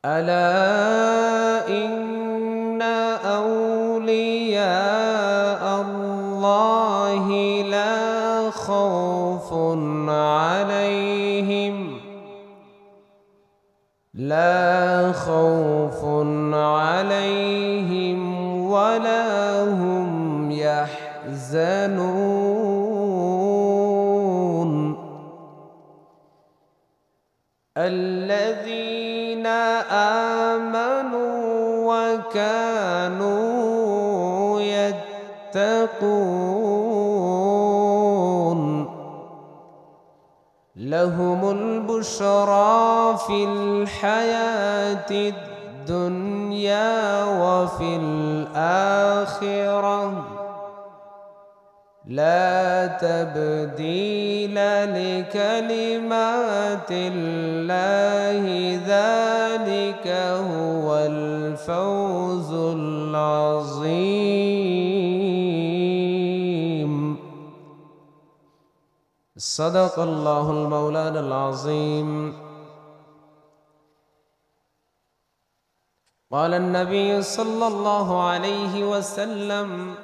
ألا إن أولياء الله لا خوف عليهم ولا هم يحزنون الذين آمنوا وكانوا يتقون لهم البشرى في الحياة الدنيا وفي الآخرة لا تبديل لكلمات الله ذلك هو الفوز العظيم صدق الله المولانا العظيم قال النبي صلى الله عليه وسلم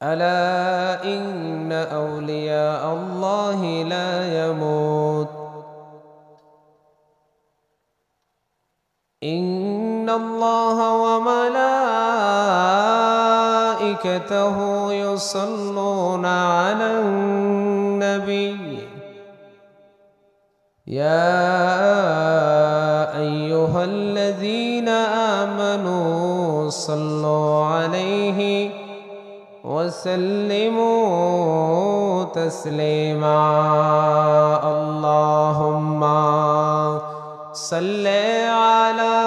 ألا إن أولياء الله لا يموت إن الله وملائكته يصلون على النبي يا أيها الذين آمنوا صلوا عليه وسلموا تسليما اللهم صل على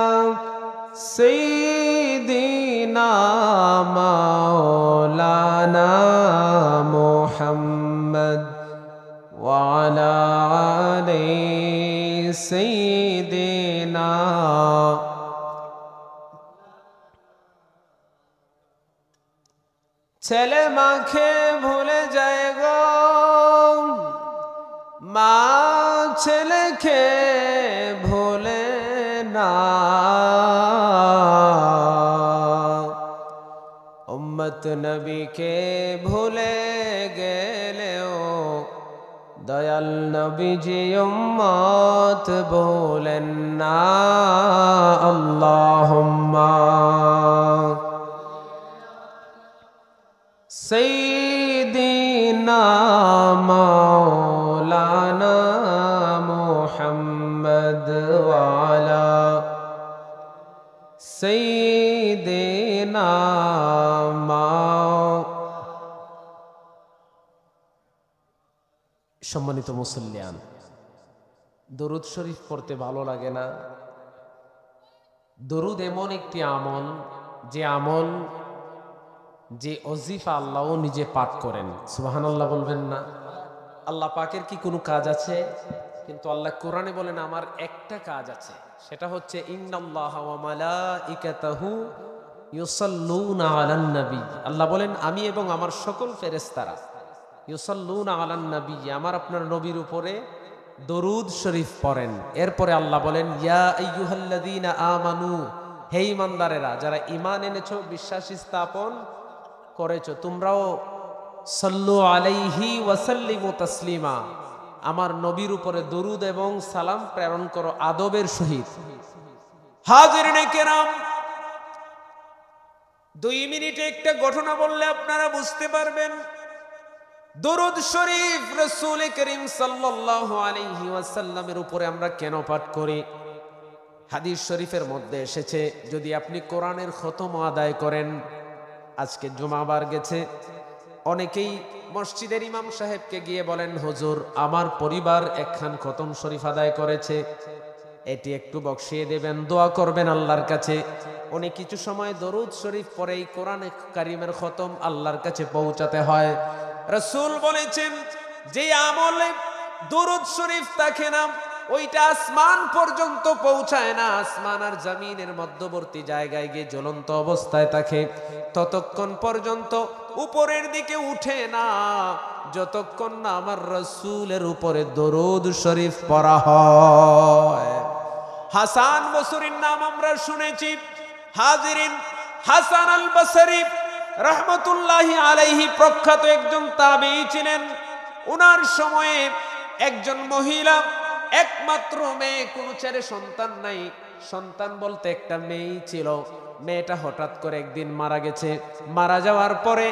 سيدنا مولانا محمد وعلى آل سيدنا ছেলে মাকে ভুলে যায় গো মা ছেলেকে ভুলে না উম্মত নবীকে ভুলে গেলেও দয়াল নবীজি উম্মত ভুলেন না আল্লাহুম্মা سيدنا مولانا محمد وعلى سيدنا সম্মানিত মুসল্লিয়ান দরুদ শরীফ পড়তে ভালো লাগে না? দরুদ এমন একটি আমল যে ওজিফা আল্লাহও নিজে পাঠ করেন। সুবহানাল্লাহ বলবেন না? আল্লাহ পাকের কি কোনো কাজ আছে? কিন্তু আল্লাহ কোরআনে বলেন আমার একটা কাজ আছে, সেটা হচ্ছে ইন্নাল্লাহা ওয়া মালাইকাতাহু ইউসাল্লুনা আলান নবী। আল্লাহ বলেন আমি এবং আমার সকল ফেরেশতারা ইউসাল্লুনা আলান নবী, আমার আপনার নবীর উপরে দরুদ শরীফ পড়েন। এরপরে আল্লাহ বলেন ইয়া আইয়ুহাল্লাযীনা আমানু, হে ঈমানদারেরা যারা ঈমান এনেছো, বিশ্বাস স্থাপন করেছো, তোমরাও সাল্লু আলাইহি ওয়া সাল্লিমু তাসলিমা, আমার নবীর উপরে দরুদ এবং সালাম প্রেরণ করো আদবের সহিত। হাজিরিনে কেরাম, 2 মিনিটে একটা ঘটনা বললে আপনারা বুঝতে পারবেন দরুদ শরীফ রাসূল করিম সাল্লাল্লাহু আলাইহি ওয়াসাল্লামের উপরে আমরা কেন পাঠ করি। হাদিস শরীফের মধ্যে এসেছে যদি আপনি কোরআনের খতম আদায় করেন, আজকে জুমাবার গেছে, অনেকেই মসজিদের ইমাম সাহেবকে গিয়ে বলেন হুজুর আমার পরিবার একখান খতম শরীফ আদায় করেছে, এটি একটু বকশিয়ে দেবেন, দোয়া করবেন আল্লাহর কাছে। উনি কিছু সময় দরুদ শরীফ পড়েই কোরআন কারীমের খতম আল্লাহর কাছে পৌঁছাতে হয়। রাসূল বলেছেন যে আমলে দরুদ শরীফ থাকে না ওইটা আসমান পর্যন্ত পৌঁছায় না, আসমান আর জমিনের মধ্যবর্তী জায়গায় গিয়ে জ্বলন্ত অবস্থায় থাকে, ততক্ষণ পর্যন্ত উপরের দিকে উঠে না যতক্ষণ না আমার রাসূলের উপরে দরুদ শরীফ পড়া হয়। হাসান বসরির নাম আমরা শুনেছি। হাজিরিন, হাসান আল বসরি রহমতুল্লাহি আলাইহি প্রখ্যাত একজন তাবেঈ ছিলেন। ওনার সময়ে একজন মহিলা, একমাত্র মেয়ে, কোনো ছেলে সন্তান নাই, সন্তান বলতে একটা মেয়েই ছিল। মেয়েটা হঠাৎ করে একদিন মারা গেছে। মারা যাওয়ার পরে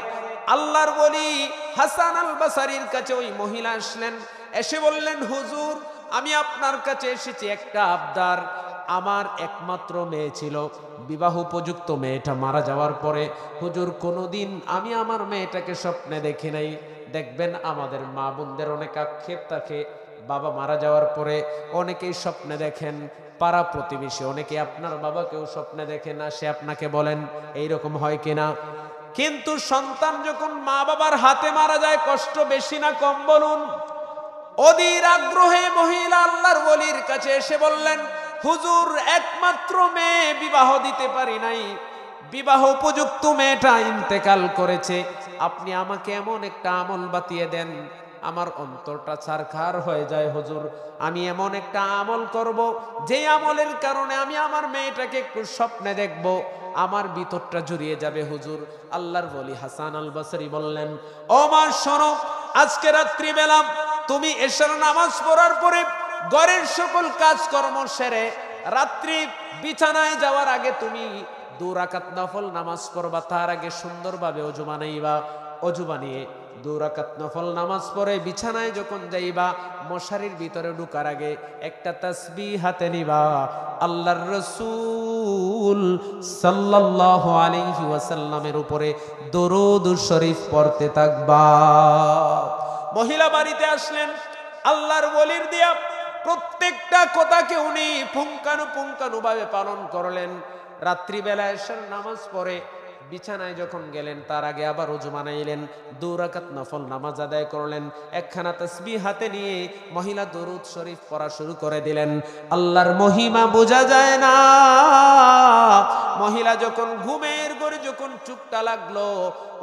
আল্লাহর ওলি হাসান আল বসরির কাছে ওই মহিলা আসলেন, এসে বললেন, হুজুর আমি আপনার কাছে এসেছি একটা আবদার। আমার একমাত্র মেয়ে ছিল, বিবাহ উপযুক্ত, মেয়েটা মারা যাওয়ার পরে হুজুর কোনোদিন আমি আমার মেয়েটাকে স্বপ্নে দেখি নাই। দেখবেন আমাদের মা বোনদের অনেক আক্ষেপ থাকে, বাবা মারা যাওয়ার পরে অনেকেই স্বপ্নে দেখেন, পাড়া প্রতিবেশী অনেকে আপনার বাবাকেও স্বপ্নে দেখে না, সে আপনাকে বলেন এইরকম হয় কিনা? কিন্তু সন্তান যখন মা বাবার হাতে মারা যায় কষ্ট বেশি না কম বলুন? অধীর আগ্রহে মহিলা আল্লাহর ওলির কাছে এসে বললেন, হুজুর একমাত্র মেয়ে, বিবাহ দিতে পারি নাই, বিবাহ উপযুক্ত মেয়েটা ইন্তেকাল করেছে, আপনি আমাকে এমন একটা আমল বাতিয়ে দেন, আমার অন্তরটা ছারখার হয়ে যায় হুজুর। আমি এমন একটা আমল করব, যে আমলের কারণে আমি আমার মেয়েটাকে একটু স্বপ্নে দেখব, আমার ভিতরটা জুড়িয়ে যাবে হুজুর। আল্লাহর ওলি হাসান আল বসরি বললেন, ও মা শোনো, আজকে রাত্রিবেলা তুমি এশার নামাজ পড়ার পরে ঘরের সকল কাজকর্ম সেরে রাত্রি বিছানায় যাওয়ার আগে তুমি 2 রাকাত নফল নামাজ পড়বা। তার আগে সুন্দরভাবে অজু বানাইবা। অজু বানিয়ে 2 রাকাত নফল নামাজ পড়ে বিছানায় যখন যাইবা, মশারির ভিতরে ঢুকার আগে একটা তাসবিহ হাতে নিবা। আল্লাহর রাসূল সাল্লাল্লাহু আলাইহি ওয়াসাল্লামের উপরে দরুদ শরীফ পড়তে থাকবা। মহিলা বাড়িতে আসলেন, আল্লাহর ওলির দিয়া প্রত্যেকটা কথাকে উনি পুঙ্খানুপুঙ্খানুভাবে পালন করলেন। রাত্রিবেলা এশার নামাজ পড়ে বিছানায় যখন গেলেন, তার আগে আবার ওযু বানাইলেন, 2 রাকাত নফল নামাজ আদায় করলেন। একখানা তাসবিহ হাতে নিয়ে মহিলা দরুদ শরীফ পড়া শুরু করে দিলেন। আল্লাহর মহিমা বোঝা যায় না। মহিলা যখন ঘুমের ঘরে যখন চুপটা লাগলো,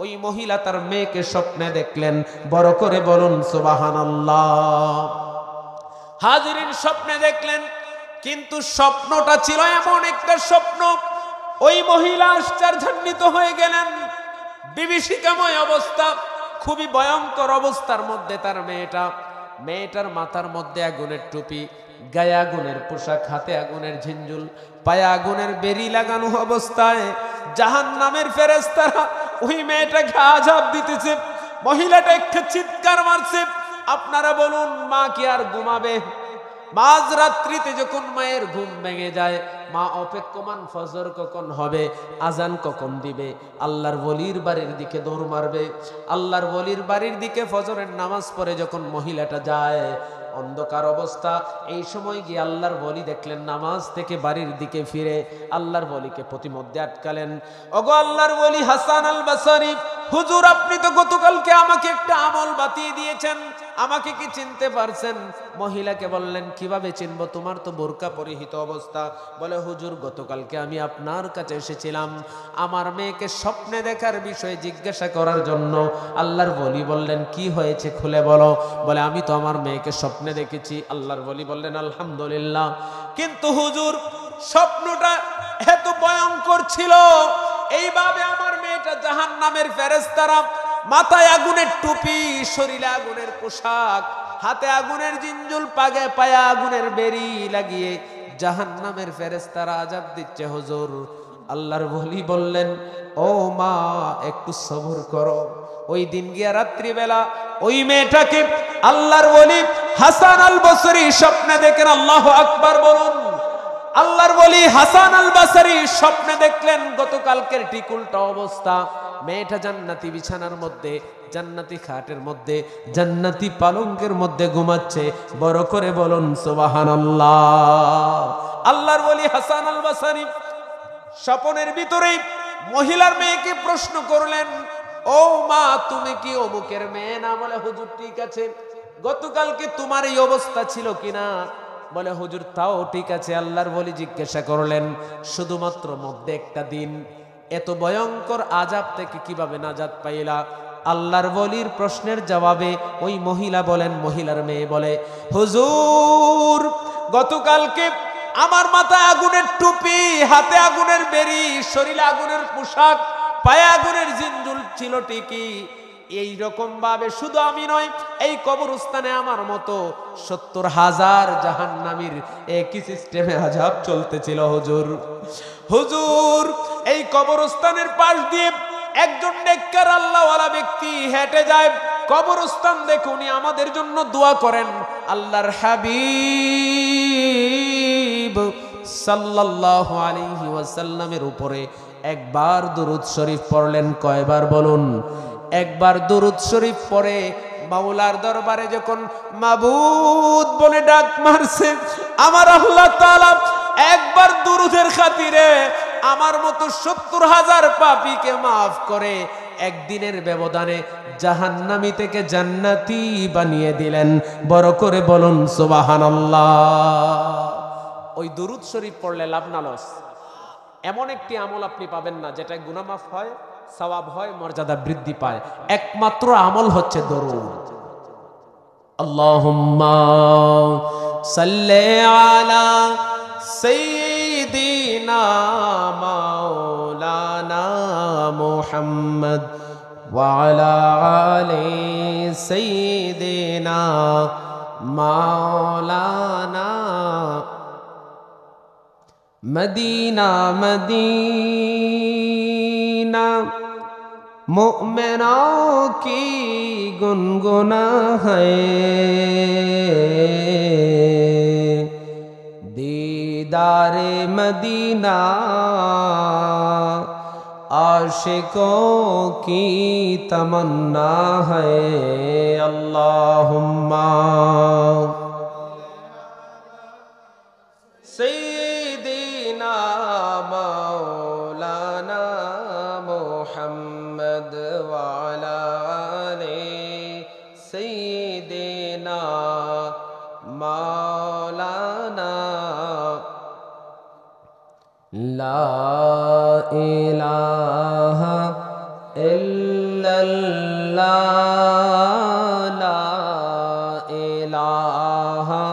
ওই মহিলা তার মেয়েকে স্বপ্নে দেখলেন। বড় করে বলুন সুবহানাল্লাহ। হাজিরিন, স্বপ্নে দেখলেন, কিন্তু স্বপ্নটা ছিল এমন একটা স্বপ্ন, ওই মহিলা আশ্চর্যান্বিত হয়ে গেলেন। বিভীষিকাময় অবস্থা, খুবই ভয়ঙ্কর অবস্থার মধ্যে তার মেয়েটার মাথার মধ্যে আগুনের টুপি, গায়ে আগুনের পোশাক, হাতে আগুনের ঝিঞ্জুল, পায়ে আগুনের বেরি লাগানো অবস্থায় জাহান্নামের ফেরেশতারা ওই মেয়েটাকে আযাব দিতেছে। মহিলাটা একটা চিৎকার মারছে। আপনারা বলুন, মা কি আর ঘুমাবে? মাঝ রাত্রিতে যখন মায়ের ঘুম ভেঙে যায়, মা অপেক্ষমান ফজর কখন হবে, আজান কখন দিবে, আল্লাহর ওলির বাড়ির দিকে দৌড় মারবে। আল্লাহর ওলির বাড়ির দিকে ফজরের নামাজ পড়ে যখন মহিলাটা যায়, অন্ধকার অবস্থা। এই সময় গিয়ে আল্লাহর ওলি দেখলেন নামাজ থেকে বাড়ির দিকে ফিরে আল্লাহর ওলিকে প্রতিমধ্যে আটকালেন। ওগো আল্লাহর ওলি হাসান আল বসরি, হুজুর আপনি তো গতকালকে আমাকে একটা আমল বাতিয়ে দিয়েছেন, আমাকে কি চিনতে পারছেন? মহিলাকে বললেন, কিভাবে চিনবো, তোমার তো বোরকা পরিহিত অবস্থা। বলে, হুজুর গতকালকে আমি আপনার কাছে এসেছিলাম আমার মেয়েকে স্বপ্নে দেখার বিষয়ে জিজ্ঞাসা করার জন্য। আল্লাহর ওলি বললেন, কি হয়েছে খুলে বলো। বলে, আমি তো আমার মেয়েকে স্বপ্নে দেখেছি। আল্লাহর ওলি বললেন, আলহামদুলিল্লাহ, কিন্তু হুজুর স্বপ্নটা এত ভয়ঙ্কর ছিল, এইভাবে আমার মেয়েটা জাহান্নামের ফেরেশতারা মাথায় আগুনের টুপি, শরীরে আগুনের পোশাক, হাতে আগুনের জিঞ্জুল, পায়ে আগুনের বেরি লাগিয়ে জাহান্নামের ফেরেশতারা আযাব দিচ্ছে হুজুর। আল্লাহর ওলি বললেন, ও মা একটু সবর করো। ওই দিন গিয়া রাত্রিবেলা ওই মেয়েটাকে আল্লাহর ওলি হাসান আল বসরি স্বপ্নে দেখেন। আল্লাহু আকবার বলুন। আল্লাহর ওলি হাসান আল বসরি স্বপ্নে দেখলেন গতকালকের ঠিক উল্টা অবস্থা। মেয়েটা জান্নাতি বিছানার মধ্যে, জান্নাতি খাটের মধ্যে, জান্নাতি পালঙ্কের মধ্যে ঘুমাচ্ছে। বড় করে বলুন সুবহানাল্লাহ। আল্লাহর ওলি হাসান আল বসরি স্বপ্নের ভিতরেই মহিলার মেয়েকে প্রশ্ন করলেন, ও মা তুমি কি অমুকের মেয়ে না? বলে, হুজুর ঠিক আছে। গতকালকে তোমার এই অবস্থা ছিল কিনা? বলে, হুজুর তাও ঠিক আছে। আল্লাহর ওলি জিজ্ঞাসা করলেন, শুধুমাত্র মধ্যে একটা দিন, এত ভয়ঙ্কর আযাব থেকে কিভাবে নাজাত পাইলা? আল্লাহর ওলির প্রশ্নের জবাবে ওই মহিলা বলেন, মহিলার মেয়ে বলে, হুজুর গতকালকে আমার মাথায় আগুনের টুপি, হাতে আগুনের বেরি, শরীরে আগুনের পোশাক, পায়ে আগুনের জিনজুল ছিল ঠিকই। এইরকম ভাবে শুধু আমি নয়, এই কবরস্থানে আমার মতো 70,000 জাহান্নামীর একই সিস্টেমে আযাব চলতেছিল। হুজুর হুজুর এই কবরস্থানের পাশ দিয়ে একজন নেককার আল্লাহওয়ালা ব্যক্তি হেঁটে যায়। কবরস্থান দেখে উনি আমাদের জন্য দোয়া করেন। আল্লাহর হাবিব সাল্লাল্লাহু আলাইহি ওয়াসাল্লামের উপরে একবার দুরূদ শরীফ পড়লেন। কয়বার বলুন? একবার দুরূদ শরীফ পড়ে মাওলার দরবারে যখন মাবুদ বলে ডাক মারছে, আমার আল্লাহ তাআলা একবার দুরূদের খাতিরে আমার মতো 70,000 পাপীকে মাফ করে একদিনের ব্যবধানে জাহান্নামী থেকে জান্নাতি বানিয়ে দিলেন। বড় করে বলুন সুবহানাল্লাহ। ওই দুরূদ শরীফ পড়লে লাভ না লস? এমন একটি আমল আপনি পাবেন না যেটা গুনাহ মাফ হয়, সওয়াব হয়, মর্যাদা বৃদ্ধি পায়। একমাত্র আমল হচ্ছে দরুদ। আল্লাহুম্মা সাল্লি আলা সাইয়্যিদিনা মাওলানা মুহাম্মদ ওয়া আলা আলি সাইয়্যিদিনা মাওলানা मदीना मदीना मुमिनों की गुनगुना है, दीदारे मदीना आशिकों की तमन्ना है। अल्लाहुम्मा मौलाना मुहम्मद वाला सैयदना मौलाना ला इलाहा इल्लल्लाह ला इलाहा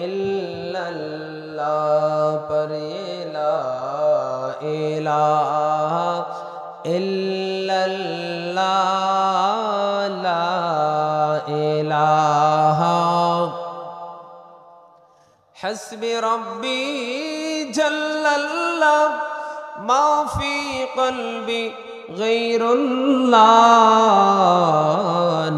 इल्लल्लाह पर ये ला इलाहा इल्लल्लाह ला इलाहा हस्बी रब्बी जल्लल्लाह मा फी क़ल्बी गैरुल्लाह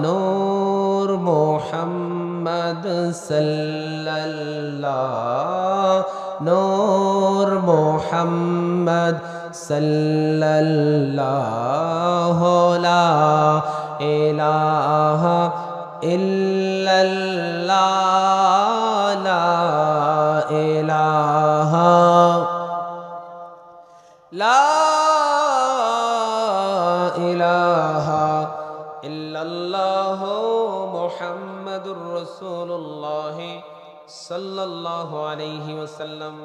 नूर मुहम्मद सल्लल्लाह नूर मुहम्मद सल्लल्लाहु ला इलाहा इल्लल्लाह ला इलाहा ला इलाहा इल्लल्लाह मुहम्मदुर रसूलुल्लाह सल्लल्लाहु अलैहि वसल्लम।